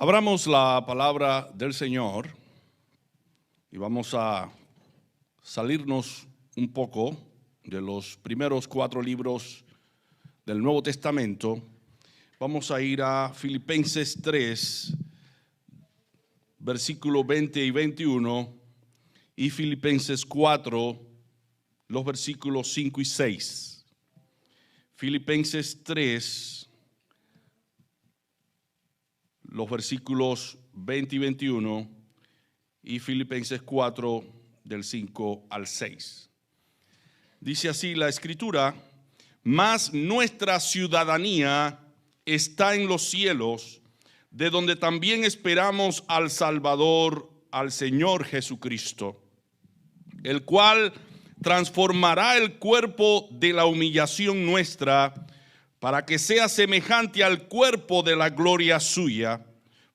Abramos la palabra del Señor y vamos a salirnos un poco de los primeros 4 libros del Nuevo Testamento. Vamos a ir a Filipenses 3, versículos 20 y 21, y Filipenses 4, los versículos 5 y 6. Filipenses 3, los versículos 20 y 21, y Filipenses 4, del 5 al 6. Dice así la Escritura: mas nuestra ciudadanía está en los cielos, de donde también esperamos al Salvador, al Señor Jesucristo, el cual transformará el cuerpo de la humillación nuestra, para que sea semejante al cuerpo de la gloria suya,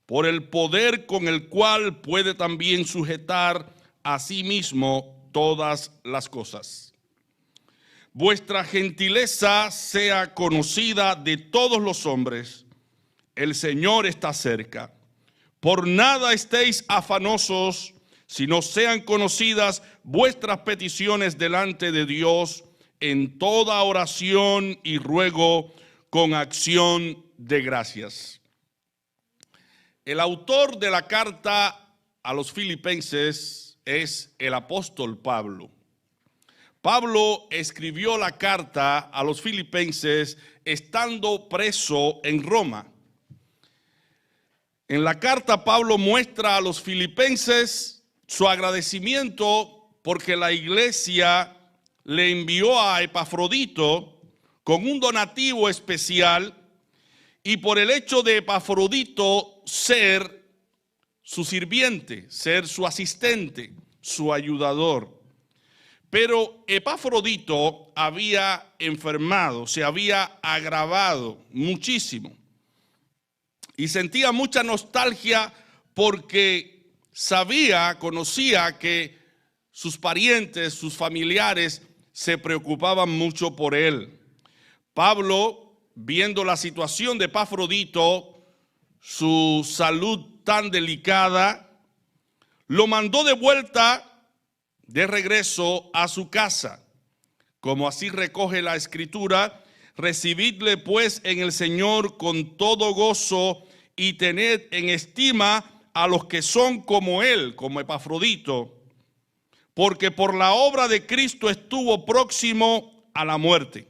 por el poder con el cual puede también sujetar a sí mismo todas las cosas. Vuestra gentileza sea conocida de todos los hombres. El Señor está cerca. Por nada estéis afanosos, sino sean conocidas vuestras peticiones delante de Dios en toda oración y ruego con acción de gracias. El autor de la carta a los filipenses es el apóstol Pablo. Pablo escribió la carta a los filipenses estando preso en Roma. En la carta Pablo muestra a los filipenses su agradecimiento porque la iglesia le envió a Epafrodito con un donativo especial, y por el hecho de Epafrodito ser su sirviente, ser su asistente, su ayudador. Pero Epafrodito había enfermado, se había agravado muchísimo y sentía mucha nostalgia porque conocía que sus parientes, sus familiares se preocupaban mucho por él. Pablo, viendo la situación de Epafrodito, su salud tan delicada, lo mandó de vuelta, de regreso a su casa. Como así recoge la Escritura: recibidle pues en el Señor con todo gozo y tened en estima a los que son como él, como Epafrodito, porque por la obra de Cristo estuvo próximo a la muerte.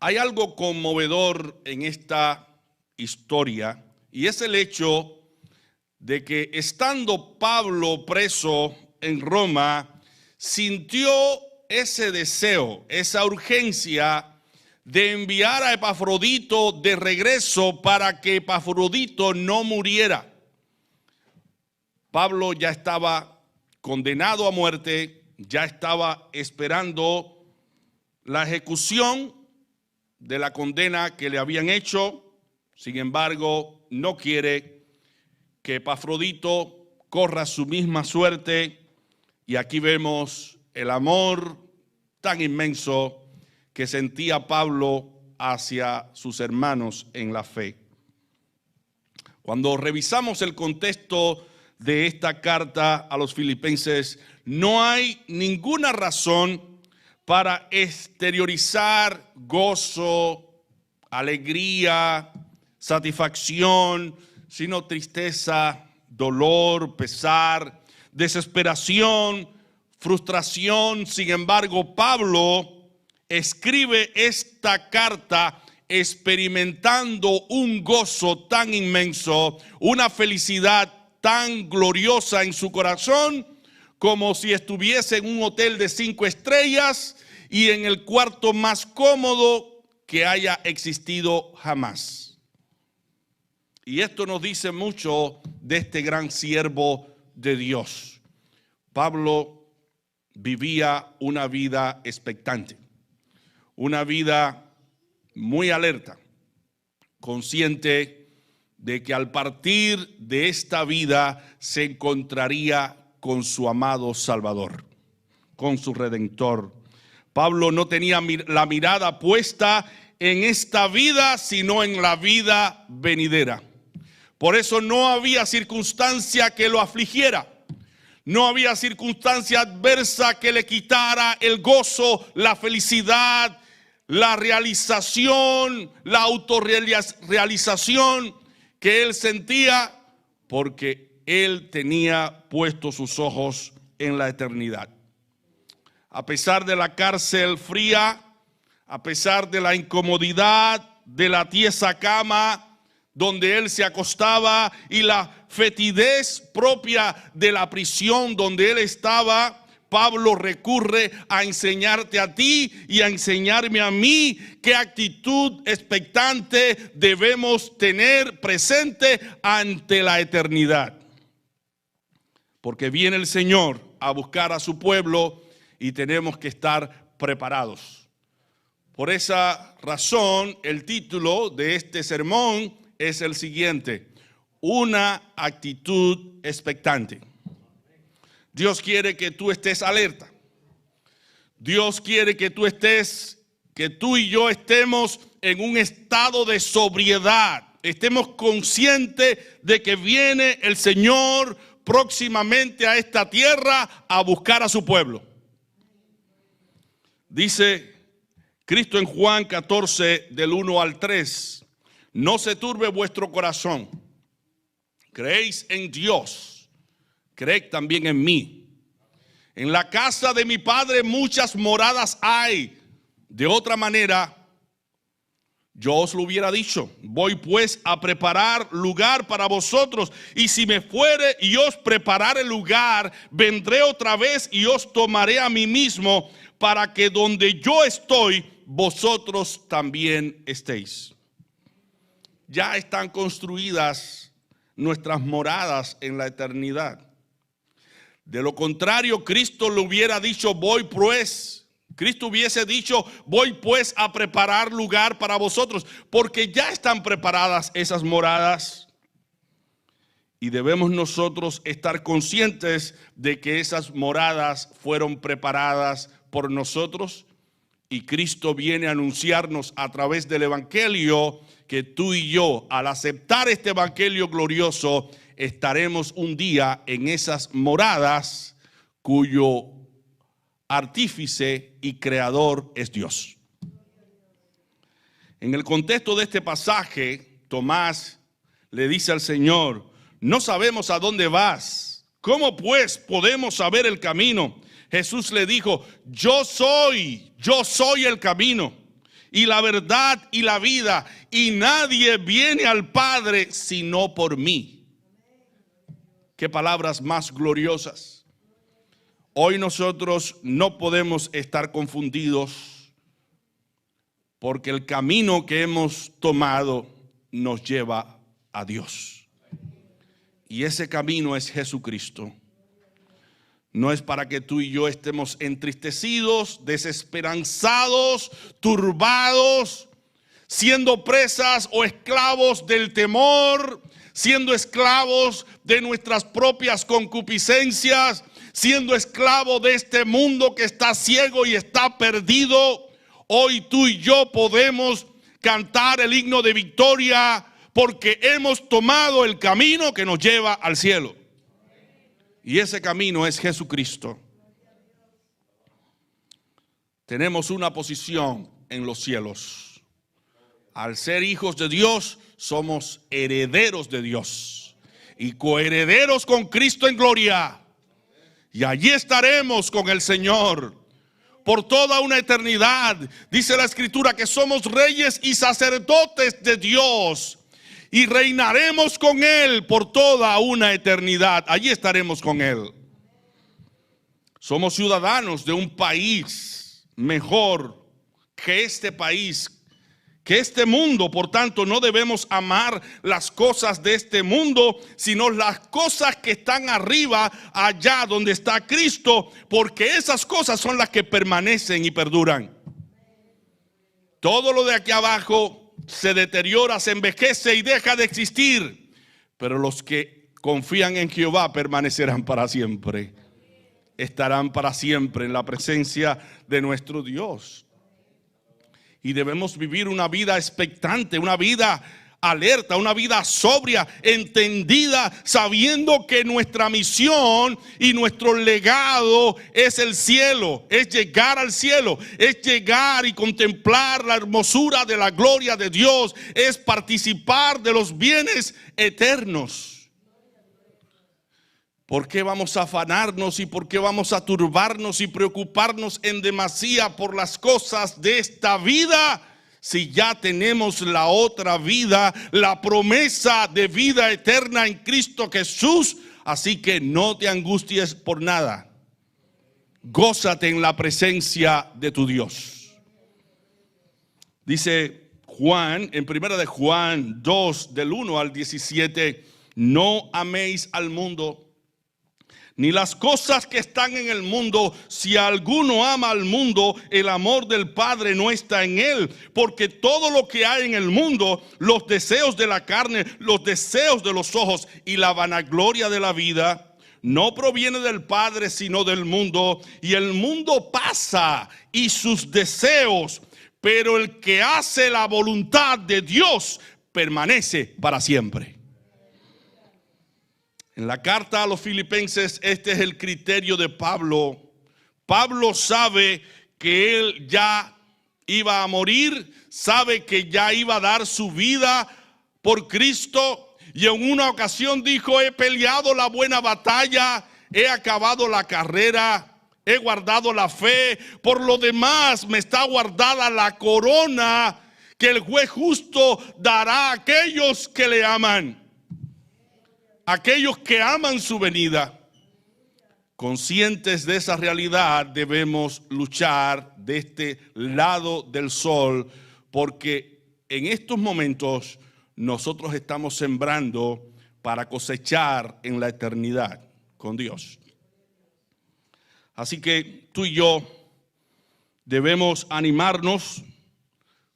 Hay algo conmovedor en esta historia, y es el hecho de que estando Pablo preso en Roma, sintió ese deseo, esa urgencia de enviar a Epafrodito de regreso para que Epafrodito no muriera. Pablo ya estaba condenado a muerte, ya estaba esperando la ejecución de la condena que le habían hecho. Sin embargo, no quiere que Epafrodito corra su misma suerte, y aquí vemos el amor tan inmenso que sentía Pablo hacia sus hermanos en la fe. Cuando revisamos el contexto de esta carta a los filipenses, no hay ninguna razón para exteriorizar gozo, alegría, satisfacción, sino tristeza, dolor, pesar, desesperación, frustración. Sin embargo, Pablo escribe esta carta experimentando un gozo tan inmenso, una felicidad tan gloriosa en su corazón, como si estuviese en un hotel de 5 estrellas y en el cuarto más cómodo que haya existido jamás. Y esto nos dice mucho de este gran siervo de Dios. Pablo vivía una vida expectante, una vida muy alerta, consciente de que al partir de esta vida se encontraría con su amado Salvador, con su Redentor. Pablo no tenía la mirada puesta en esta vida, sino en la vida venidera. Por eso no había circunstancia que lo afligiera. No había circunstancia adversa que le quitara el gozo, la felicidad, la realización, la autorrealización que él sentía, porque él tenía puestos sus ojos en la eternidad. A pesar de la cárcel fría, a pesar de la incomodidad de la tiesa cama donde él se acostaba y la fetidez propia de la prisión donde él estaba, Pablo recurre a enseñarte a ti y a enseñarme a mí qué actitud expectante debemos tener presente ante la eternidad. Porque viene el Señor a buscar a su pueblo y tenemos que estar preparados. Por esa razón, el título de este sermón es el siguiente: una actitud expectante. Dios quiere que tú estés alerta. Dios quiere que tú y yo estemos en un estado de sobriedad. Estemos conscientes de que viene el Señor próximamente a esta tierra a buscar a su pueblo. Dice Cristo en Juan 14, del 1 al 3, no se turbe vuestro corazón. Creéis en Dios, creed también en mí. En la casa de mi Padre muchas moradas hay. De otra manera, yo os lo hubiera dicho. Voy pues a preparar lugar para vosotros. Y si me fuere y os preparare lugar, vendré otra vez y os tomaré a mí mismo, para que donde yo estoy, vosotros también estéis. Ya están construidas nuestras moradas en la eternidad. De lo contrario, Cristo le hubiera dicho, voy pues. Cristo hubiese dicho, voy pues a preparar lugar para vosotros, porque ya están preparadas esas moradas. Y debemos nosotros estar conscientes de que esas moradas fueron preparadas por nosotros. Y Cristo viene a anunciarnos a través del Evangelio que tú y yo, al aceptar este Evangelio glorioso, estaremos un día en esas moradas cuyo artífice y creador es Dios. En el contexto de este pasaje, Tomás le dice al Señor, no sabemos a dónde vas. ¿Cómo pues podemos saber el camino? Jesús le dijo, yo soy el camino y la verdad y la vida, y nadie viene al Padre sino por mí. Qué palabras más gloriosas. Hoy nosotros no podemos estar confundidos, porque el camino que hemos tomado nos lleva a Dios. Y ese camino es Jesucristo. No es para que tú y yo estemos entristecidos, desesperanzados, turbados, siendo presas o esclavos del temor, siendo esclavos de nuestras propias concupiscencias, siendo esclavos de este mundo que está ciego y está perdido. Hoy tú y yo podemos cantar el himno de victoria porque hemos tomado el camino que nos lleva al cielo. Y ese camino es Jesucristo. Tenemos una posición en los cielos. Al ser hijos de Dios, somos herederos de Dios y coherederos con Cristo en gloria. Y allí estaremos con el Señor por toda una eternidad. Dice la Escritura que somos reyes y sacerdotes de Dios. Y reinaremos con Él por toda una eternidad. Allí estaremos con Él. Somos ciudadanos de un país mejor que este país, que este mundo. Por tanto, no debemos amar las cosas de este mundo, sino las cosas que están arriba, allá donde está Cristo, porque esas cosas son las que permanecen y perduran. Todo lo de aquí abajo se deteriora, se envejece y deja de existir, pero los que confían en Jehová permanecerán para siempre, estarán para siempre en la presencia de nuestro Dios. Y debemos vivir una vida expectante, una vida alerta, una vida sobria, entendida, sabiendo que nuestra misión y nuestro legado es el cielo, es llegar al cielo, es llegar y contemplar la hermosura de la gloria de Dios, es participar de los bienes eternos. ¿Por qué vamos a afanarnos y por qué vamos a turbarnos y preocuparnos en demasía por las cosas de esta vida, si ya tenemos la otra vida, la promesa de vida eterna en Cristo Jesús? Así que no te angusties por nada. Gózate en la presencia de tu Dios. Dice Juan, en 1 de Juan 2, del 1 al 17, no améis al mundo, ni las cosas que están en el mundo. Si alguno ama al mundo, el amor del Padre no está en él. Porque todo lo que hay en el mundo, los deseos de la carne, los deseos de los ojos y la vanagloria de la vida, no proviene del Padre sino del mundo. Y el mundo pasa y sus deseos, pero el que hace la voluntad de Dios permanece para siempre. En la carta a los Filipenses, este es el criterio de Pablo. Pablo sabe que él ya iba a morir, sabe que ya iba a dar su vida por Cristo. Y en una ocasión dijo: he peleado la buena batalla, he acabado la carrera, he guardado la fe. Por lo demás me está guardada la corona que el juez justo dará a aquellos que le aman. Aquellos que aman su venida. Conscientes de esa realidad, debemos luchar de este lado del sol, porque en estos momentos nosotros estamos sembrando para cosechar en la eternidad con Dios. Así que tú y yo debemos animarnos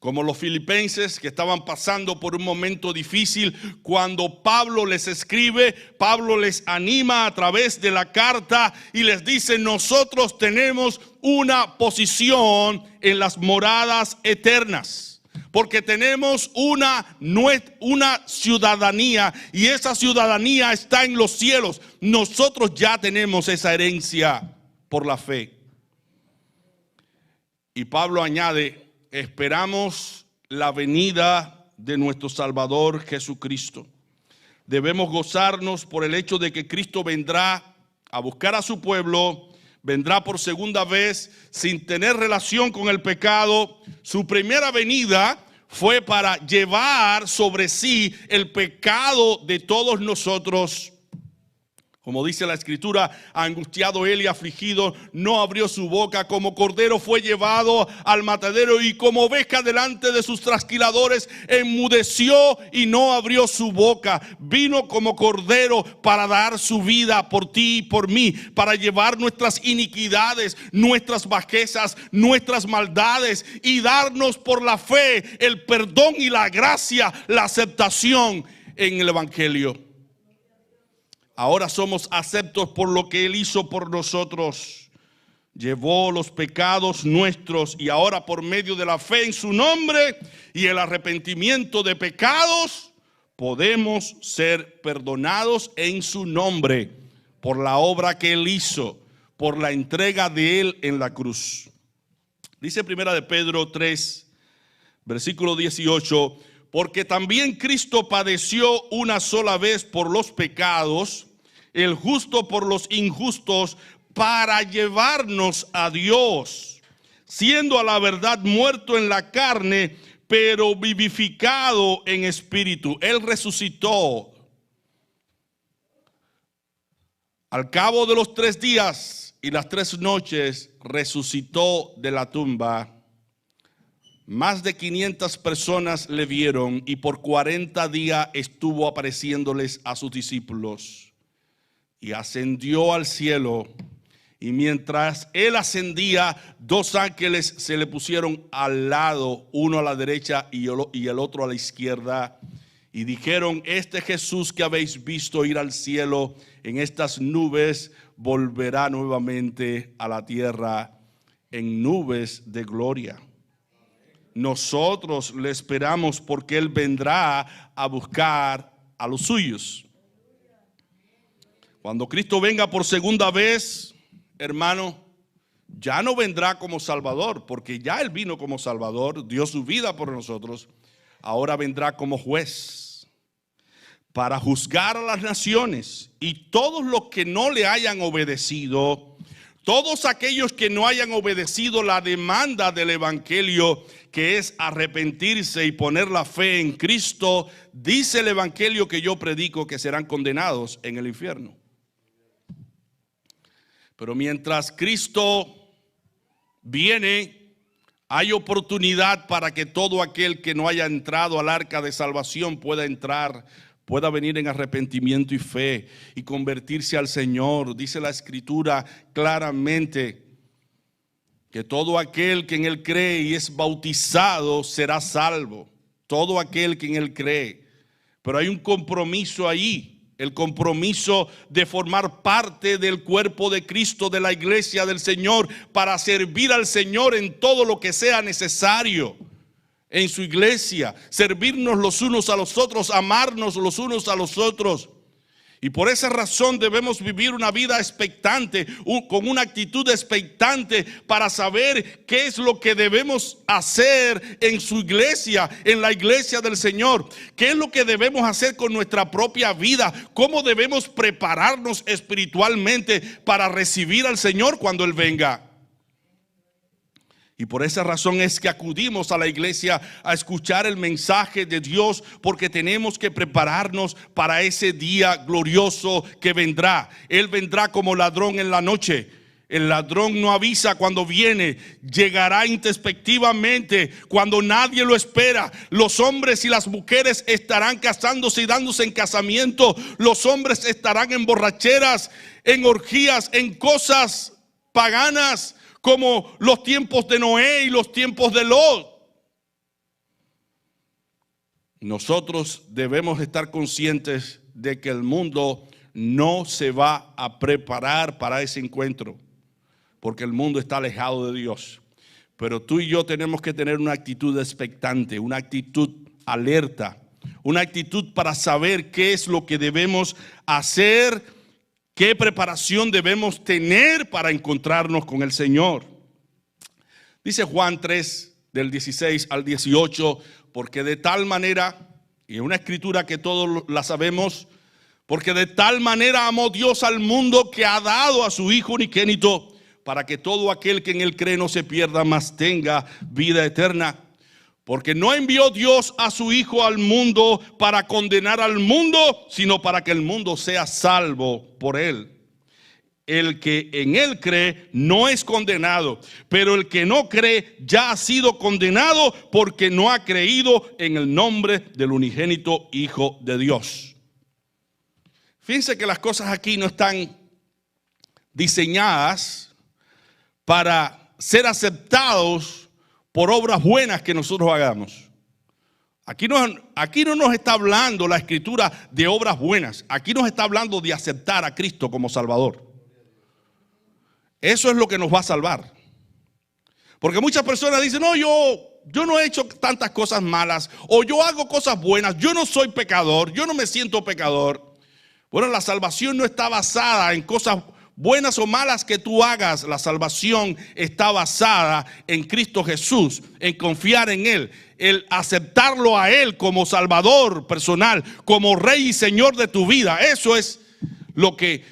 como los filipenses, que estaban pasando por un momento difícil. Cuando Pablo les escribe, Pablo les anima a través de la carta y les dice: nosotros tenemos una posición en las moradas eternas, porque tenemos una ciudadanía, y esa ciudadanía está en los cielos. Nosotros ya tenemos esa herencia por la fe. Y Pablo añade: esperamos la venida de nuestro Salvador Jesucristo. Debemos gozarnos por el hecho de que Cristo vendrá a buscar a su pueblo, vendrá por segunda vez sin tener relación con el pecado. Su primera venida fue para llevar sobre sí el pecado de todos nosotros. Como dice la Escritura: angustiado él y afligido, no abrió su boca. Como cordero fue llevado al matadero, y como oveja delante de sus trasquiladores, enmudeció y no abrió su boca. Vino como cordero para dar su vida por ti y por mí, para llevar nuestras iniquidades, nuestras bajezas, nuestras maldades, y darnos por la fe el perdón y la gracia, la aceptación en el Evangelio. Ahora somos aceptos por lo que Él hizo por nosotros. Llevó los pecados nuestros, y ahora por medio de la fe en su nombre y el arrepentimiento de pecados, podemos ser perdonados en su nombre por la obra que Él hizo, por la entrega de Él en la cruz. Dice 1 de Pedro 3, versículo 18: porque también Cristo padeció una sola vez por los pecados, el justo por los injustos, para llevarnos a Dios, siendo a la verdad muerto en la carne, pero vivificado en espíritu. Él resucitó. Al cabo de los 3 días y las 3 noches, resucitó de la tumba. Más de 500 personas le vieron, y por 40 días estuvo apareciéndoles a sus discípulos. Y ascendió al cielo, y mientras él ascendía, 2 ángeles se le pusieron al lado, uno a la derecha y el otro a la izquierda, y dijeron: este Jesús que habéis visto ir al cielo en estas nubes, volverá nuevamente a la tierra en nubes de gloria. nosotros le esperamos porque Él vendrá a buscar a los suyos. Cuando Cristo venga por segunda vez, hermano, ya no vendrá como Salvador, porque ya Él vino como Salvador, dio su vida por nosotros. Ahora vendrá como juez para juzgar a las naciones, y todos los que no le hayan obedecido, todos aquellos que no hayan obedecido la demanda del evangelio, que es arrepentirse y poner la fe en Cristo, dice el evangelio que yo predico, que serán condenados en el infierno. Pero mientras Cristo viene, hay oportunidad para que todo aquel que no haya entrado al arca de salvación pueda entrar, pueda venir en arrepentimiento y fe y convertirse al Señor. Dice la Escritura claramente que todo aquel que en Él cree y es bautizado será salvo. Todo aquel que en Él cree. Pero hay un compromiso ahí. El compromiso de formar parte del cuerpo de Cristo, de la iglesia del Señor, para servir al Señor en todo lo que sea necesario en su iglesia, servirnos los unos a los otros, amarnos los unos a los otros. Y por esa razón debemos vivir una vida expectante, con una actitud expectante para saber qué es lo que debemos hacer en su iglesia, en la iglesia del Señor. ¿Qué es lo que debemos hacer con nuestra propia vida? ¿Cómo debemos prepararnos espiritualmente para recibir al Señor cuando Él venga? Y por esa razón es que acudimos a la iglesia a escuchar el mensaje de Dios, porque tenemos que prepararnos para ese día glorioso que vendrá. Él vendrá como ladrón en la noche. El ladrón no avisa cuando viene, llegará introspectivamente cuando nadie lo espera. Los hombres y las mujeres estarán casándose y dándose en casamiento. Los hombres estarán en borracheras, en orgías, en cosas paganas, como los tiempos de Noé y los tiempos de Lot. Nosotros debemos estar conscientes de que el mundo no se va a preparar para ese encuentro, porque el mundo está alejado de Dios. Pero tú y yo tenemos que tener una actitud expectante, una actitud alerta, una actitud para saber qué es lo que debemos hacer, qué preparación debemos tener para encontrarnos con el Señor. Dice Juan 3, del 16 al 18, porque de tal manera, y es una escritura que todos la sabemos, porque de tal manera amó Dios al mundo que ha dado a su Hijo unigénito, para que todo aquel que en Él cree no se pierda, mas tenga vida eterna. Porque no envió Dios a su Hijo al mundo para condenar al mundo, sino para que el mundo sea salvo por Él. El que en Él cree no es condenado, pero el que no cree ya ha sido condenado porque no ha creído en el nombre del unigénito Hijo de Dios. Fíjense que las cosas aquí no están diseñadas para ser aceptados por obras buenas que nosotros hagamos. Aquí no nos está hablando la Escritura de obras buenas. Aquí nos está hablando de aceptar a Cristo como Salvador. Eso es lo que nos va a salvar. Porque muchas personas dicen, no, yo no he hecho tantas cosas malas, o yo hago cosas buenas, yo no soy pecador, yo no me siento pecador. Bueno, la salvación no está basada en cosas buenas o malas que tú hagas. La salvación está basada en Cristo Jesús, en confiar en Él, el aceptarlo a Él como Salvador personal, como Rey y Señor de tu vida. Eso es lo que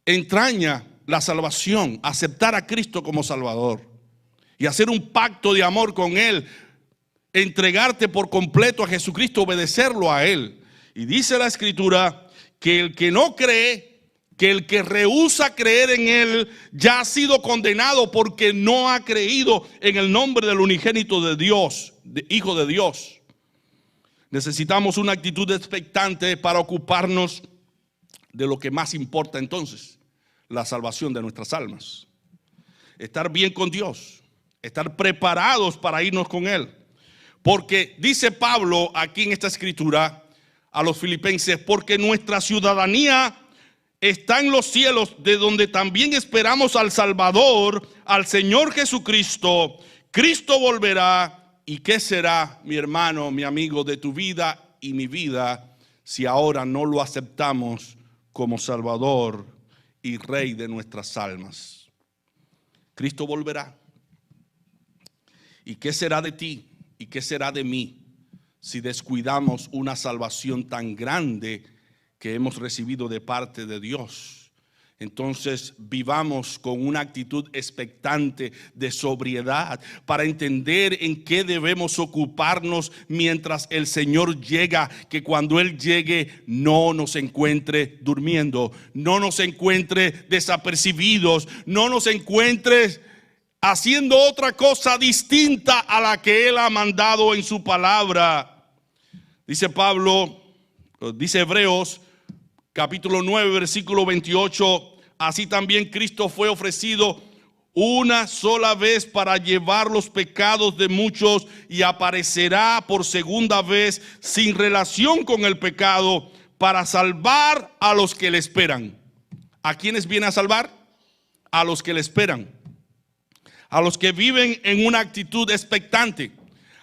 entraña la salvación, aceptar a Cristo como Salvador y hacer un pacto de amor con Él, entregarte por completo a Jesucristo, obedecerlo a Él. Y dice la Escritura que el que no cree, que el que rehúsa creer en Él ya ha sido condenado porque no ha creído en el nombre del unigénito de Dios, Hijo de Dios. Necesitamos una actitud expectante para ocuparnos de lo que más importa entonces, la salvación de nuestras almas. Estar bien con Dios, estar preparados para irnos con Él. Porque dice Pablo aquí en esta escritura a los filipenses, porque nuestra ciudadanía está en los cielos, de donde también esperamos al Salvador, al Señor Jesucristo. Cristo volverá ¿y qué será, mi hermano, mi amigo, de tu vida y mi vida si ahora no lo aceptamos como Salvador y Rey de nuestras almas? Cristo volverá. ¿Y qué será de ti y qué será de mí si descuidamos una salvación tan grande que hemos recibido de parte de Dios? Entonces vivamos con una actitud expectante de sobriedad para entender en qué debemos ocuparnos mientras el Señor llega, que cuando Él llegue no nos encuentre durmiendo, no nos encuentre desapercibidos, no nos encuentre haciendo otra cosa distinta a la que Él ha mandado en su palabra. Dice Pablo, dice Hebreos capítulo 9, versículo 28, así también Cristo fue ofrecido una sola vez para llevar los pecados de muchos y aparecerá por segunda vez sin relación con el pecado para salvar a los que le esperan. ¿A quiénes viene a salvar? A los que le esperan, a los que viven en una actitud expectante,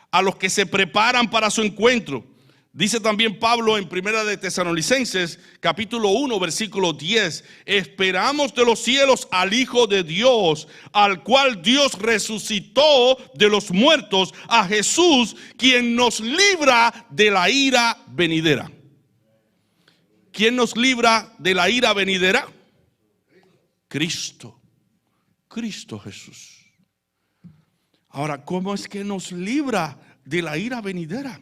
a los que se preparan para su encuentro. Dice también Pablo en Primera de Tesalonicenses capítulo 1 versículo 10, esperamos de los cielos al Hijo de Dios, al cual Dios resucitó de los muertos, a Jesús, quien nos libra de la ira venidera. ¿Quién nos libra de la ira venidera? Cristo Jesús. Ahora, ¿cómo es que nos libra de la ira venidera?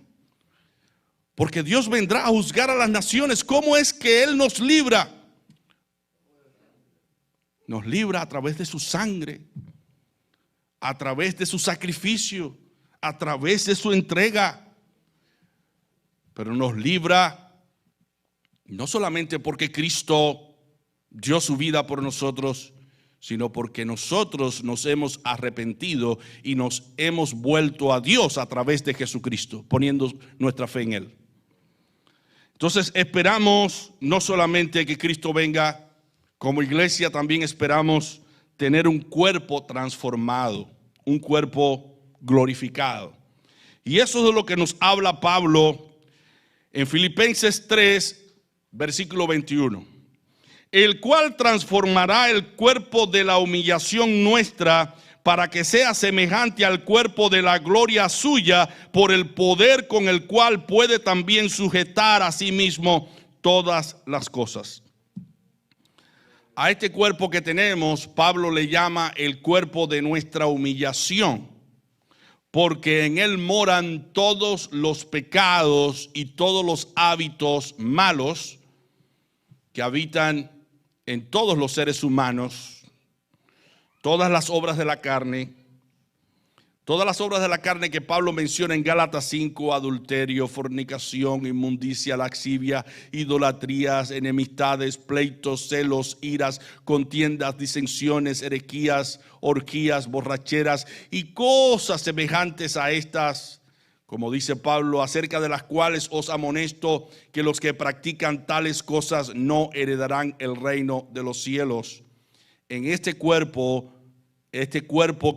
Porque Dios vendrá a juzgar a las naciones. ¿Cómo es que Él nos libra? Nos libra a través de su sangre, a través de su sacrificio, a través de su entrega. Pero nos libra no solamente porque Cristo dio su vida por nosotros, sino porque nosotros nos hemos arrepentido y nos hemos vuelto a Dios a través de Jesucristo, poniendo nuestra fe en Él. Entonces esperamos no solamente que Cristo venga, como iglesia también esperamos tener un cuerpo transformado, un cuerpo glorificado. Y eso es de lo que nos habla Pablo en Filipenses 3, versículo 21. El cual transformará el cuerpo de la humillación nuestra para que sea semejante al cuerpo de la gloria suya, por el poder con el cual puede también sujetar a sí mismo todas las cosas. A este cuerpo que tenemos, Pablo le llama el cuerpo de nuestra humillación, porque en él moran todos los pecados y todos los hábitos malos que habitan en todos los seres humanos. Todas las obras de la carne, que Pablo menciona en Gálatas 5, adulterio, fornicación, inmundicia, laxivia, idolatrías, enemistades, pleitos, celos, iras, contiendas, disensiones, herejías, orgías, borracheras y cosas semejantes a estas, como dice Pablo, acerca de las cuales os amonesto que los que practican tales cosas no heredarán el reino de los cielos. En este cuerpo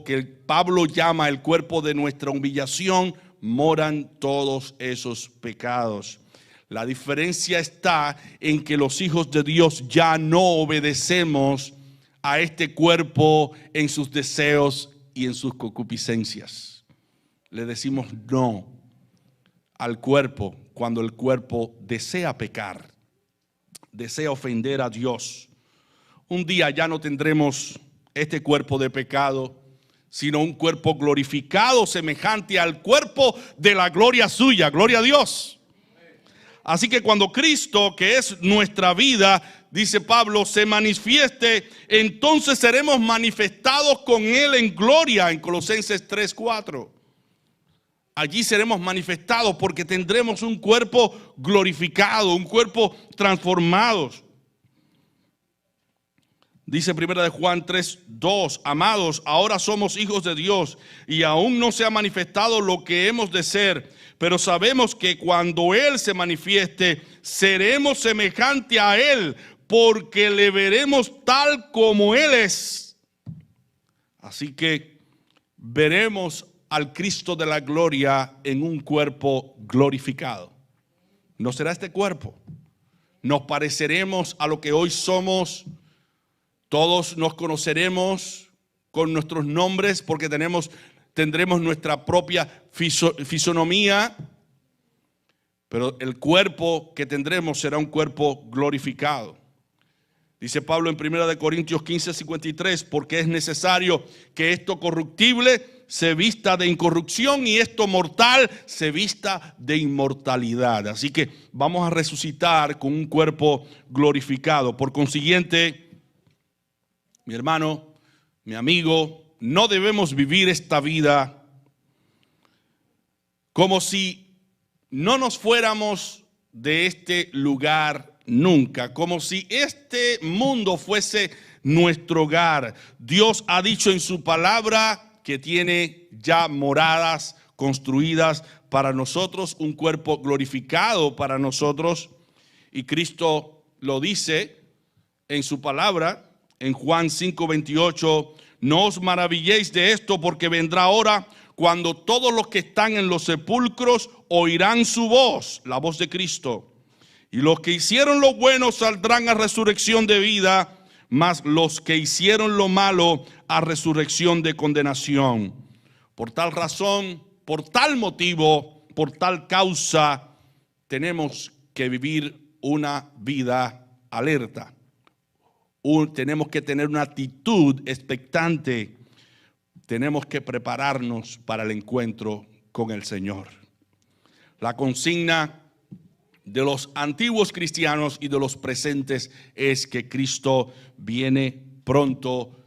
que Pablo llama el cuerpo de nuestra humillación, moran todos esos pecados. La diferencia está en que los hijos de Dios ya no obedecemos a este cuerpo en sus deseos y en sus concupiscencias. Le decimos no al cuerpo cuando el cuerpo desea pecar, desea ofender a Dios. Un día ya no tendremos este cuerpo de pecado, sino un cuerpo glorificado semejante al cuerpo de la gloria suya. Gloria a Dios. Así que cuando Cristo, que es nuestra vida, dice Pablo, se manifieste, entonces seremos manifestados con Él en gloria, en Colosenses 3:4. Allí seremos manifestados porque tendremos un cuerpo glorificado, un cuerpo transformado. Dice Primera de Juan 3:2, amados, ahora somos hijos de Dios y aún no se ha manifestado lo que hemos de ser, pero sabemos que cuando Él se manifieste, seremos semejante a Él, porque le veremos tal como Él es. Así que veremos al Cristo de la gloria en un cuerpo glorificado. No será este cuerpo. Nos pareceremos a lo que hoy somos. Todos nos conoceremos con nuestros nombres porque tendremos nuestra propia fisonomía. Pero el cuerpo que tendremos será un cuerpo glorificado. Dice Pablo en 1 Corintios 15:53, porque es necesario que esto corruptible se vista de incorrupción y esto mortal se vista de inmortalidad. Así que vamos a resucitar con un cuerpo glorificado. Por consiguiente, mi hermano, mi amigo, no debemos vivir esta vida como si no nos fuéramos de este lugar nunca, como si este mundo fuese nuestro hogar. Dios ha dicho en su palabra que tiene ya moradas construidas para nosotros, un cuerpo glorificado para nosotros, y Cristo lo dice en su palabra en Juan 5:28, no os maravilléis de esto, porque vendrá hora cuando todos los que están en los sepulcros oirán su voz, la voz de Cristo. Y los que hicieron lo bueno saldrán a resurrección de vida, mas los que hicieron lo malo a resurrección de condenación. Por tal razón, por tal motivo, por tal causa, tenemos que vivir una vida alerta. Tenemos que tener una actitud expectante. Tenemos que prepararnos para el encuentro con el Señor. La consigna de los antiguos cristianos y de los presentes es que Cristo viene pronto.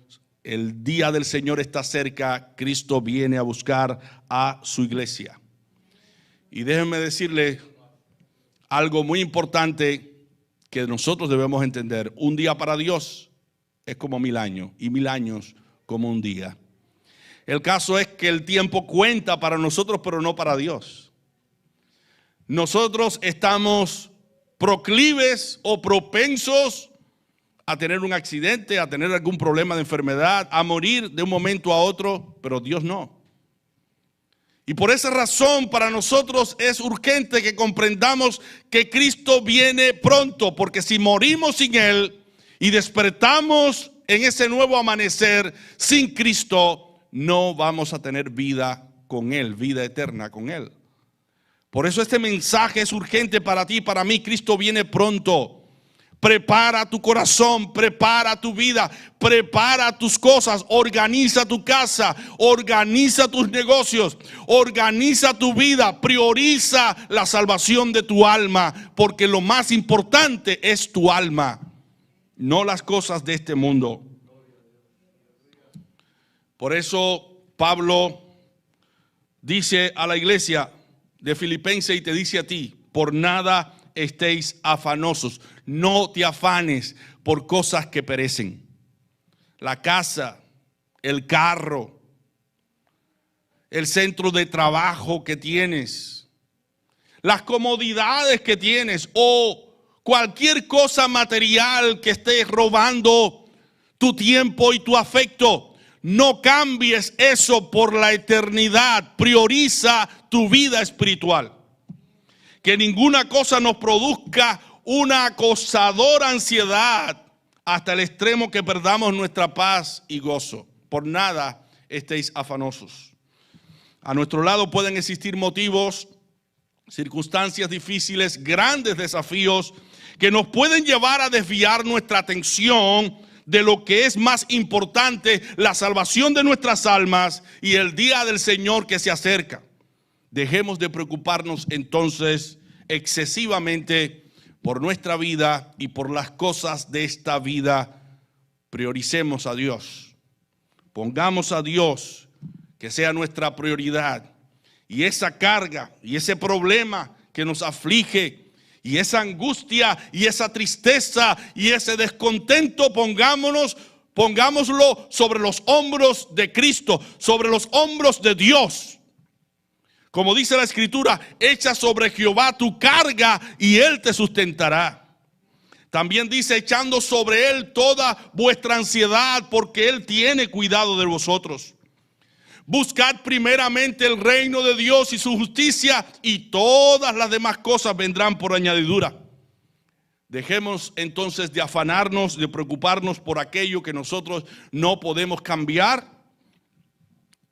El día del Señor está cerca. Cristo viene a buscar a su iglesia. Y déjenme decirle algo muy importante que nosotros debemos entender. Un día para Dios es como 1000 años y 1000 años como un día. El caso es que el tiempo cuenta para nosotros, pero no para Dios. Nosotros estamos proclives o propensos a tener un accidente, a tener algún problema de enfermedad, a morir de un momento a otro, pero Dios no. Y por esa razón para nosotros es urgente que comprendamos que Cristo viene pronto, porque si morimos sin Él y despertamos en ese nuevo amanecer sin Cristo, no vamos a tener vida con Él, vida eterna con Él. Por eso este mensaje es urgente para ti y para mí. Cristo viene pronto. Prepara tu corazón, prepara tu vida, prepara tus cosas, organiza tu casa, organiza tus negocios, organiza tu vida, prioriza la salvación de tu alma, porque lo más importante es tu alma, no las cosas de este mundo. Por eso Pablo dice a la iglesia de Filipenses y te dice a ti, por nada estéis afanosos, no te afanes por cosas que perecen. La casa, el carro, el centro de trabajo que tienes, las comodidades que tienes o cualquier cosa material que esté robando tu tiempo y tu afecto. No cambies eso por la eternidad. Prioriza tu vida espiritual. Que ninguna cosa nos produzca una acosadora ansiedad hasta el extremo que perdamos nuestra paz y gozo. Por nada estéis afanosos. A nuestro lado pueden existir motivos, circunstancias difíciles, grandes desafíos que nos pueden llevar a desviar nuestra atención de lo que es más importante, la salvación de nuestras almas y el día del Señor que se acerca. Dejemos de preocuparnos entonces excesivamente por nuestra vida y por las cosas de esta vida. Prioricemos a Dios. Pongamos a Dios que sea nuestra prioridad. Y esa carga y ese problema que nos aflige y esa angustia y esa tristeza y ese descontento, pongámoslo sobre los hombros de Cristo, sobre los hombros de Dios. Como dice la Escritura, echa sobre Jehová tu carga y Él te sustentará. También dice, echando sobre Él toda vuestra ansiedad, porque Él tiene cuidado de vosotros. Buscad primeramente el reino de Dios y su justicia, y todas las demás cosas vendrán por añadidura. Dejemos entonces de afanarnos, de preocuparnos por aquello que nosotros no podemos cambiar.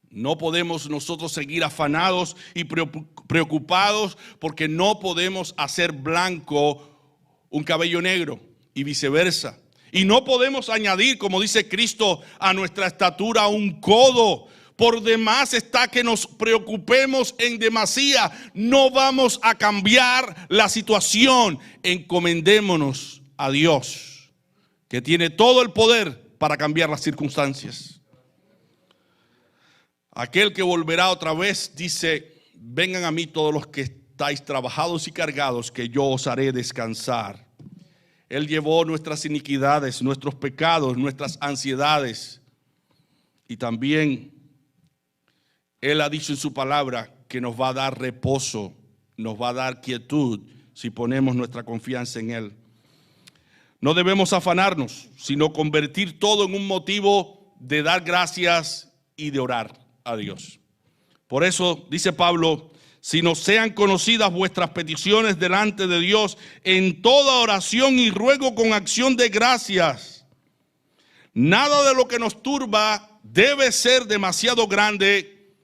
No podemos nosotros seguir afanados y preocupados porque no podemos hacer blanco un cabello negro y viceversa. Y no podemos añadir, como dice Cristo, a nuestra estatura un codo. Por demás está que nos preocupemos en demasía. No vamos a cambiar la situación. Encomendémonos a Dios, que tiene todo el poder para cambiar las circunstancias. Aquel que volverá otra vez dice: vengan a mí todos los que estáis trabajados y cargados, que yo os haré descansar. Él llevó nuestras iniquidades, nuestros pecados, nuestras ansiedades. Y también Él ha dicho en su palabra que nos va a dar reposo, nos va a dar quietud si ponemos nuestra confianza en Él. No debemos afanarnos, sino convertir todo en un motivo de dar gracias y de orar a Dios. Por eso dice Pablo: si no sean conocidas vuestras peticiones delante de Dios en toda oración y ruego con acción de gracias. Nada de lo que nos turba debe ser demasiado grande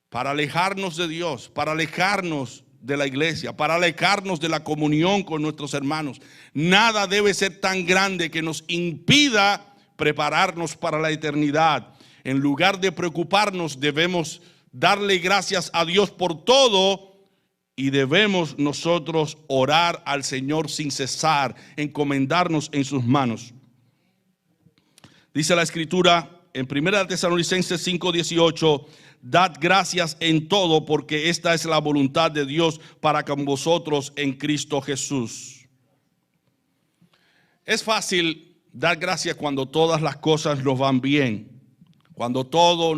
para alejarnos de Dios, para alejarnos de la iglesia, para alejarnos de la comunión con nuestros hermanos. Nada debe ser tan grande que nos impida prepararnos para la eternidad. En lugar de preocuparnos, debemos darle gracias a Dios por todo, y debemos nosotros orar al Señor sin cesar, encomendarnos en sus manos. Dice la Escritura en 1 Tesalonicenses 5:18: dad gracias en todo, porque esta es la voluntad de Dios para con vosotros en Cristo Jesús. Es fácil dar gracias cuando todas las cosas nos van bien, cuando todo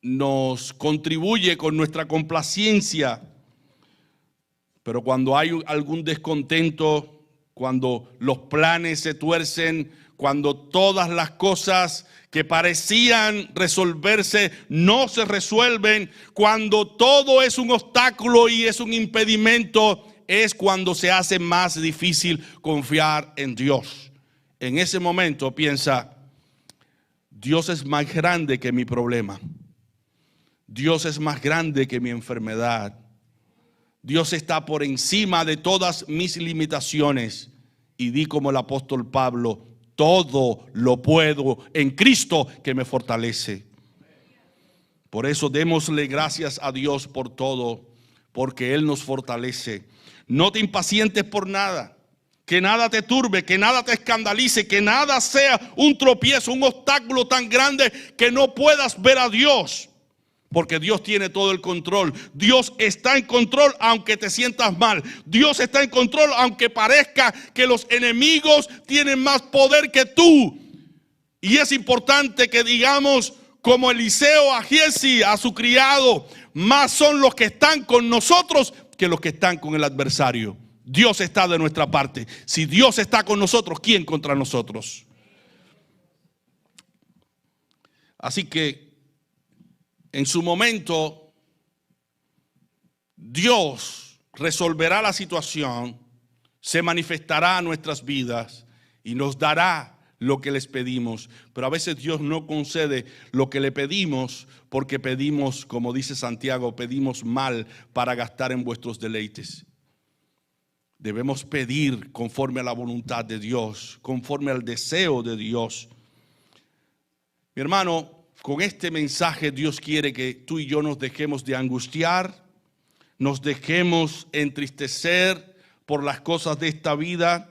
nos contribuye con nuestra complacencia. Pero cuando hay algún descontento, cuando los planes se tuercen, cuando todas las cosas que parecían resolverse no se resuelven, cuando todo es un obstáculo y es un impedimento, es cuando se hace más difícil confiar en Dios. En ese momento piensa: Dios es más grande que mi problema. Dios es más grande que mi enfermedad. Dios está por encima de todas mis limitaciones. Y di como el apóstol Pablo: todo lo puedo en Cristo que me fortalece. Por eso démosle gracias a Dios por todo, porque Él nos fortalece. No te impacientes por nada. Que nada te turbe, que nada te escandalice, que nada sea un tropiezo, un obstáculo tan grande que no puedas ver a Dios. Porque Dios tiene todo el control. Dios está en control aunque te sientas mal. Dios está en control aunque parezca que los enemigos tienen más poder que tú. Y es importante que digamos como Eliseo a Giezi, a su criado: más son los que están con nosotros que los que están con el adversario. Dios está de nuestra parte. Si Dios está con nosotros, ¿quién contra nosotros? Así que en su momento Dios resolverá la situación, se manifestará a nuestras vidas y nos dará lo que les pedimos. Pero a veces Dios no concede lo que le pedimos porque pedimos, como dice Santiago, pedimos mal para gastar en vuestros deleites. Debemos pedir conforme a la voluntad de Dios, conforme al deseo de Dios. Mi hermano, con este mensaje Dios quiere que tú y yo nos dejemos de angustiar, nos dejemos entristecer por las cosas de esta vida,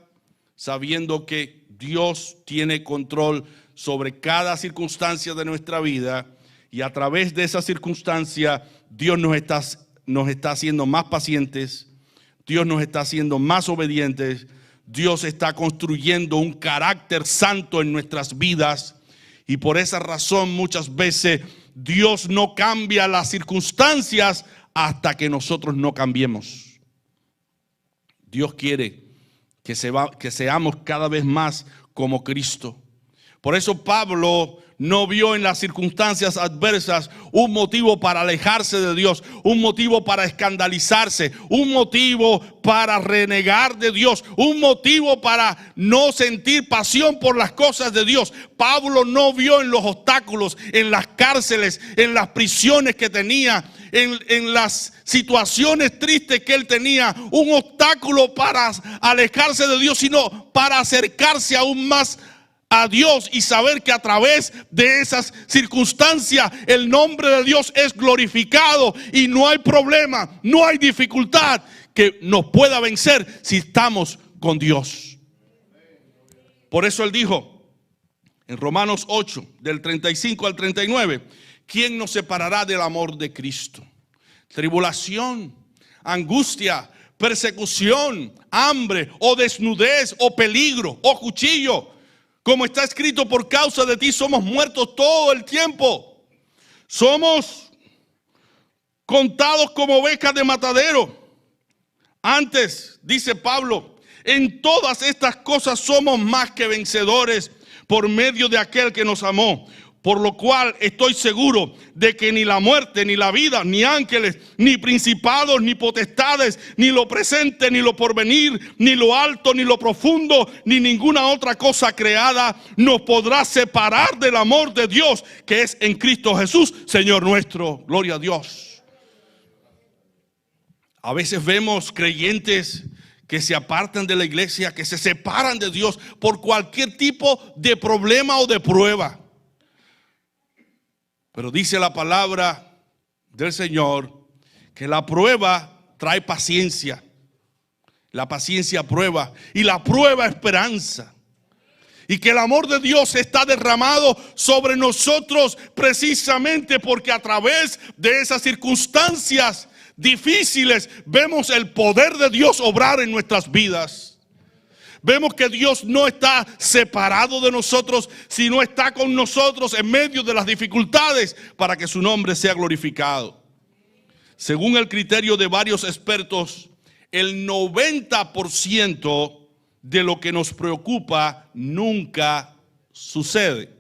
sabiendo que Dios tiene control sobre cada circunstancia de nuestra vida, y a través de esa circunstancia Dios nos está haciendo más pacientes. Dios nos está haciendo más obedientes. Dios está construyendo un carácter santo en nuestras vidas. Y por esa razón muchas veces Dios no cambia las circunstancias hasta que nosotros no cambiemos. Dios quiere que seamos cada vez más como Cristo. Por eso Pablo no vio en las circunstancias adversas un motivo para alejarse de Dios, un motivo para escandalizarse, un motivo para renegar de Dios, un motivo para no sentir pasión por las cosas de Dios. Pablo no vio en los obstáculos, en las cárceles, en las prisiones que tenía, en las situaciones tristes que él tenía, un obstáculo para alejarse de Dios, sino para acercarse aún más a Dios y saber que a través de esas circunstancias el nombre de Dios es glorificado y no hay problema, no hay dificultad que nos pueda vencer si estamos con Dios. Por eso él dijo en Romanos 8, del 35 al 39, ¿quién nos separará del amor de Cristo? Tribulación, angustia, persecución, hambre o desnudez o peligro o cuchillo. Como está escrito, por causa de ti somos muertos todo el tiempo. Somos contados como ovejas de matadero. Antes, dice Pablo, en todas estas cosas somos más que vencedores por medio de aquel que nos amó. Por lo cual estoy seguro de que ni la muerte, ni la vida, ni ángeles, ni principados, ni potestades, ni lo presente, ni lo porvenir, ni lo alto, ni lo profundo, ni ninguna otra cosa creada nos podrá separar del amor de Dios que es en Cristo Jesús, Señor nuestro. Gloria a Dios. A veces vemos creyentes que se apartan de la iglesia, que se separan de Dios por cualquier tipo de problema o de prueba. Pero dice la palabra del Señor que la prueba trae paciencia. La paciencia prueba y la prueba esperanza. Y que el amor de Dios está derramado sobre nosotros precisamente porque a través de esas circunstancias difíciles vemos el poder de Dios obrar en nuestras vidas. Vemos que Dios no está separado de nosotros, sino está con nosotros en medio de las dificultades para que su nombre sea glorificado. Según el criterio de varios expertos, el 90% de lo que nos preocupa nunca sucede.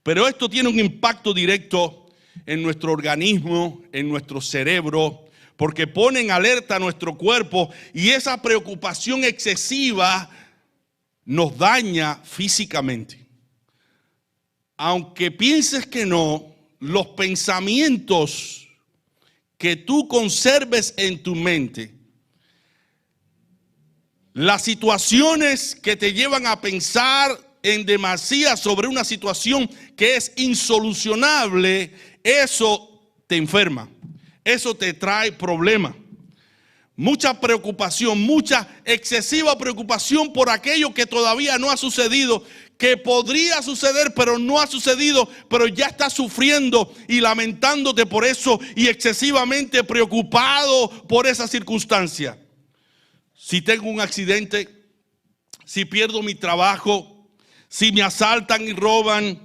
Pero esto tiene un impacto directo en nuestro organismo, en nuestro cerebro, porque pone en alerta a nuestro cuerpo y esa preocupación excesiva nos daña físicamente. Aunque pienses que no, los pensamientos que tú conserves en tu mente, las situaciones que te llevan a pensar en demasía sobre una situación que es insolucionable, eso te enferma. Eso te trae problemas. Mucha preocupación, mucha excesiva preocupación por aquello que todavía no ha sucedido, que podría suceder pero no ha sucedido, pero ya estás sufriendo y lamentándote por eso y excesivamente preocupado por esa circunstancia. Si tengo un accidente, si pierdo mi trabajo, si me asaltan y roban,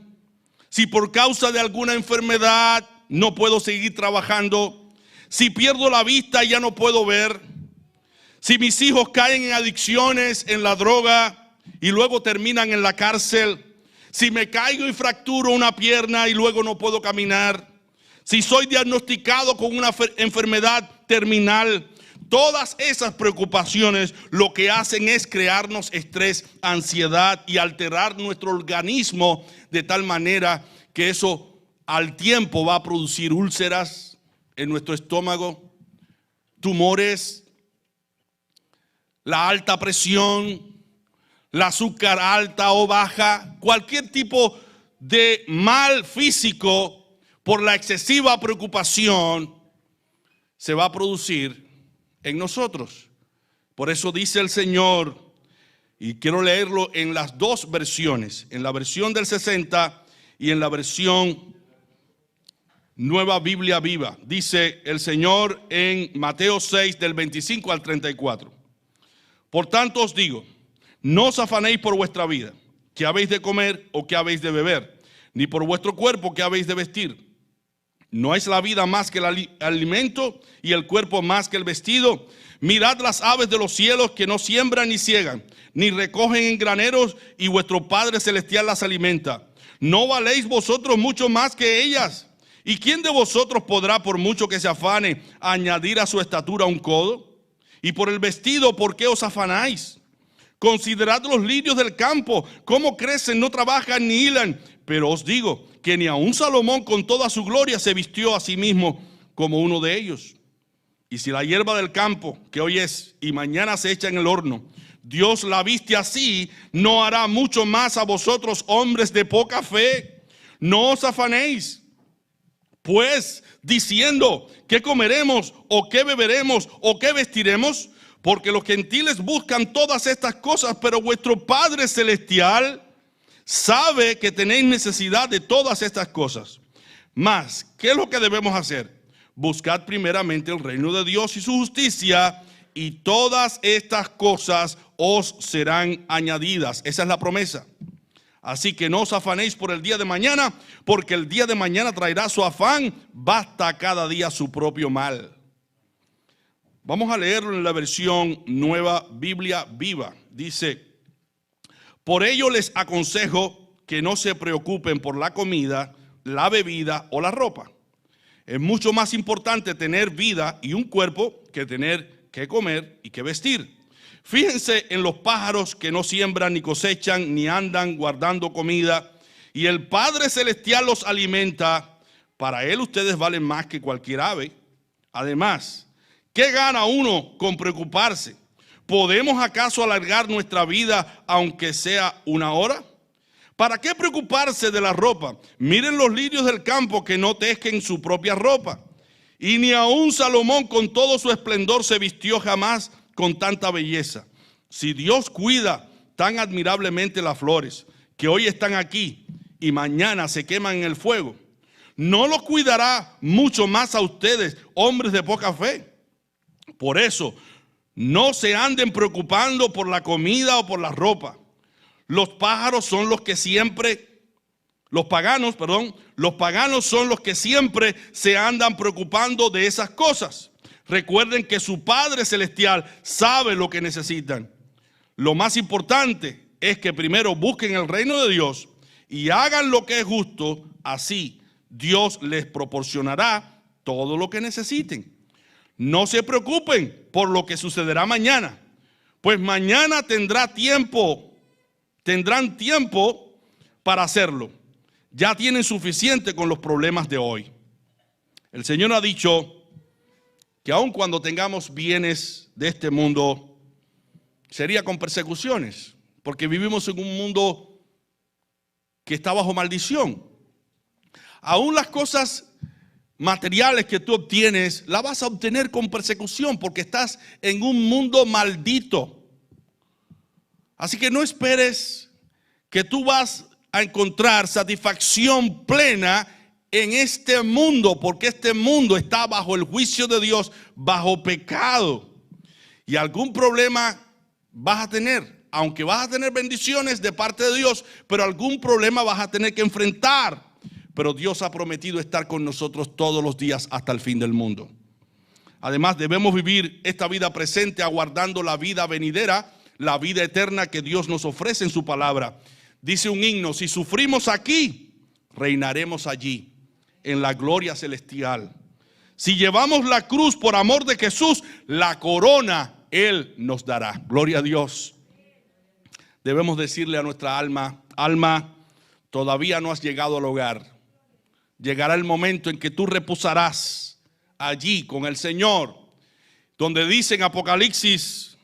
si por causa de alguna enfermedad no puedo seguir trabajando, si pierdo la vista y ya no puedo ver, si mis hijos caen en adicciones, en la droga y luego terminan en la cárcel, si me caigo y fracturo una pierna y luego no puedo caminar, si soy diagnosticado con una enfermedad terminal, todas esas preocupaciones lo que hacen es crearnos estrés, ansiedad y alterar nuestro organismo de tal manera que eso al tiempo va a producir úlceras en nuestro estómago, tumores, la alta presión, la azúcar alta o baja, cualquier tipo de mal físico por la excesiva preocupación se va a producir en nosotros. Por eso dice el Señor, y quiero leerlo en las dos versiones, en la versión del 60 y en la versión Nueva Biblia Viva. Dice el Señor en Mateo 6 del 25 al 34. Por tanto os digo, no os afanéis por vuestra vida, qué habéis de comer o qué habéis de beber, ni por vuestro cuerpo qué habéis de vestir. ¿No es la vida más que el alimento y el cuerpo más que el vestido? Mirad las aves de los cielos que no siembran ni ciegan, ni recogen en graneros, y vuestro Padre Celestial las alimenta. ¿No valéis vosotros mucho más que ellas? ¿Y quién de vosotros podrá, por mucho que se afane, añadir a su estatura un codo? Y por el vestido, ¿por qué os afanáis? Considerad los lirios del campo, cómo crecen, no trabajan ni hilan. Pero os digo que ni aun Salomón con toda su gloria se vistió a sí mismo como uno de ellos. Y si la hierba del campo, que hoy es y mañana se echa en el horno, Dios la viste así, ¿no hará mucho más a vosotros, hombres de poca fe? No os afanéis, pues, diciendo, ¿qué comeremos? ¿O qué beberemos? ¿O qué vestiremos? Porque los gentiles buscan todas estas cosas, pero vuestro Padre Celestial sabe que tenéis necesidad de todas estas cosas. Mas, ¿qué es lo que debemos hacer? Buscad primeramente el reino de Dios y su justicia, y todas estas cosas os serán añadidas. Esa es la promesa. Así que no os afanéis por el día de mañana, porque el día de mañana traerá su afán. Basta cada día su propio mal. Vamos a leerlo en la versión Nueva Biblia Viva. Dice: por ello les aconsejo que no se preocupen por la comida, la bebida o la ropa. Es mucho más importante tener vida y un cuerpo que tener que comer y que vestir. Fíjense en los pájaros que no siembran ni cosechan ni andan guardando comida, y el Padre Celestial los alimenta. Para Él ustedes valen más que cualquier ave. Además, ¿qué gana uno con preocuparse? ¿Podemos acaso alargar nuestra vida aunque sea una hora? ¿Para qué preocuparse de la ropa? Miren los lirios del campo, que no tejen su propia ropa. Y ni aun Salomón con todo su esplendor se vistió jamás con tanta belleza. Si Dios cuida tan admirablemente las flores, que hoy están aquí y mañana se queman en el fuego, ¿no los cuidará mucho más a ustedes, hombres de poca fe? Por eso, no se anden preocupando por la comida o por la ropa. Los paganos son los que siempre se andan preocupando de esas cosas. Recuerden que su Padre Celestial sabe lo que necesitan. Lo más importante es que primero busquen el reino de Dios y hagan lo que es justo. Así Dios les proporcionará todo lo que necesiten. No se preocupen por lo que sucederá mañana, pues mañana tendrán tiempo para hacerlo. Ya tienen suficiente con los problemas de hoy. El Señor ha dicho que aun cuando tengamos bienes de este mundo, sería con persecuciones, porque vivimos en un mundo que está bajo maldición. Aún las cosas materiales que tú obtienes, las vas a obtener con persecución, porque estás en un mundo maldito. Así que no esperes que tú vas a encontrar satisfacción plena en este mundo, porque este mundo está bajo el juicio de Dios, bajo pecado. Y algún problema vas a tener, aunque vas a tener bendiciones de parte de Dios, pero algún problema vas a tener que enfrentar. Pero Dios ha prometido estar con nosotros todos los días hasta el fin del mundo. Además, debemos vivir esta vida presente aguardando la vida venidera, la vida eterna que Dios nos ofrece en su palabra. Dice un himno: si sufrimos aquí, reinaremos allí, en la gloria celestial. Si llevamos la cruz por amor de Jesús, la corona Él nos dará. Gloria a Dios. Debemos decirle a nuestra alma: alma, todavía no has llegado al hogar. Llegará el momento en que tú reposarás allí con el Señor, donde dice en Apocalipsis: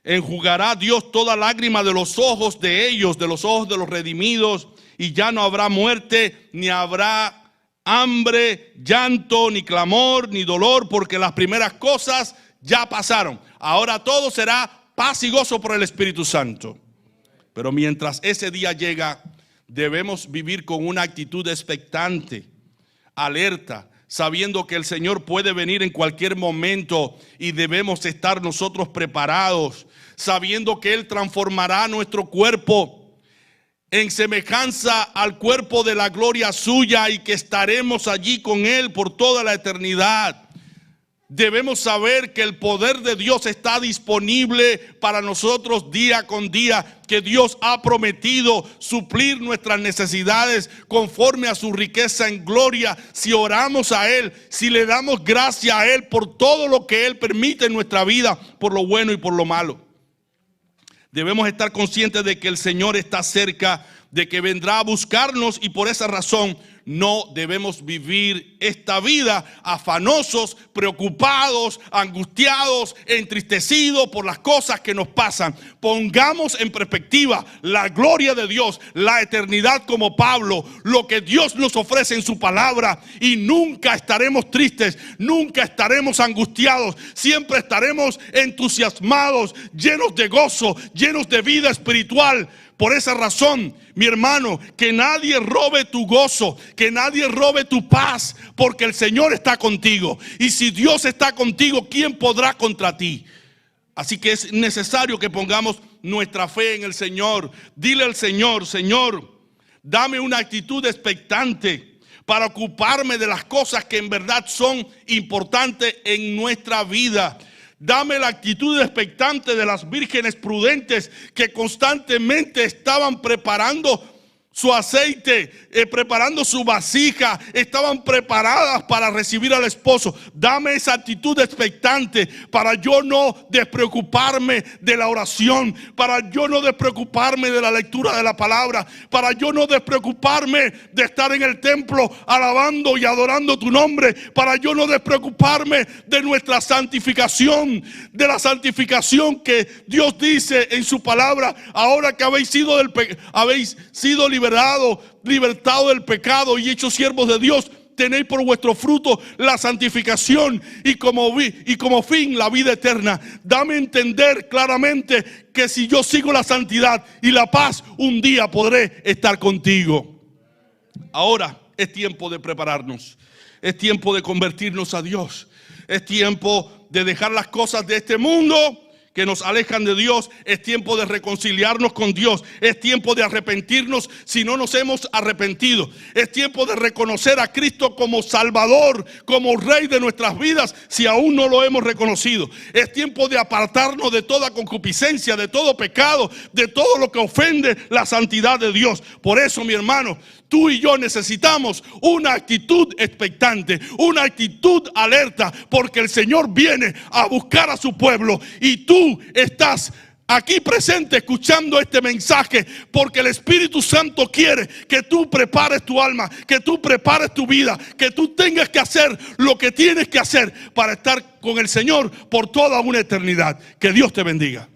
enjugará Dios toda lágrima de los ojos de ellos, de los ojos de los redimidos, y ya no habrá muerte, ni habrá hambre, llanto, ni clamor, ni dolor, porque las primeras cosas ya pasaron. Ahora todo será paz y gozo por el Espíritu Santo. Pero mientras ese día llega, debemos vivir con una actitud expectante, alerta, sabiendo que el Señor puede venir en cualquier momento, y debemos estar nosotros preparados, sabiendo que Él transformará nuestro cuerpo en semejanza al cuerpo de la gloria suya, y que estaremos allí con Él por toda la eternidad. Debemos saber que el poder de Dios está disponible para nosotros día con día, que Dios ha prometido suplir nuestras necesidades conforme a su riqueza en gloria, si oramos a Él, si le damos gracias a Él por todo lo que Él permite en nuestra vida, por lo bueno y por lo malo. Debemos estar conscientes de que el Señor está cerca, de que vendrá a buscarnos, y por esa razón no debemos vivir esta vida afanosos, preocupados, angustiados, entristecidos por las cosas que nos pasan. Pongamos en perspectiva la gloria de Dios, la eternidad como Pablo, lo que Dios nos ofrece en su palabra, y nunca estaremos tristes, nunca estaremos angustiados, siempre estaremos entusiasmados, llenos de gozo, llenos de vida espiritual. Por esa razón, mi hermano, que nadie robe tu gozo, que nadie robe tu paz, porque el Señor está contigo. Y si Dios está contigo, ¿quién podrá contra ti? Así que es necesario que pongamos nuestra fe en el Señor. Dile al Señor: Señor, dame una actitud expectante para ocuparme de las cosas que en verdad son importantes en nuestra vida. Dame la actitud expectante de las vírgenes prudentes que constantemente estaban preparando su aceite, preparando su vasija, estaban preparadas para recibir al esposo. Dame esa actitud expectante para yo no despreocuparme de la oración, para yo no despreocuparme de la lectura de la palabra, para yo no despreocuparme de estar en el templo alabando y adorando tu nombre, para yo no despreocuparme de nuestra santificación, de la santificación que Dios dice en su palabra. Ahora que habéis sido libertado del pecado y hechos siervos de Dios, tenéis por vuestro fruto la santificación y como fin la vida eterna. Dame a entender claramente que si yo sigo la santidad y la paz, un día podré estar contigo. Ahora es tiempo de prepararnos, es tiempo de convertirnos a Dios, es tiempo de dejar las cosas de este mundo que nos alejan de Dios. Es tiempo de reconciliarnos con Dios. Es tiempo de arrepentirnos si no nos hemos arrepentido. Es tiempo de reconocer a Cristo como Salvador, como Rey de nuestras vidas, si aún no lo hemos reconocido. Es tiempo de apartarnos de toda concupiscencia, de todo pecado, de todo lo que ofende la santidad de Dios. Por eso, mi hermano, tú y yo necesitamos una actitud expectante, una actitud alerta, porque el Señor viene a buscar a su pueblo, y tú estás aquí presente escuchando este mensaje porque el Espíritu Santo quiere que tú prepares tu alma, que tú prepares tu vida, que tú tengas que hacer lo que tienes que hacer para estar con el Señor por toda una eternidad. Que Dios te bendiga.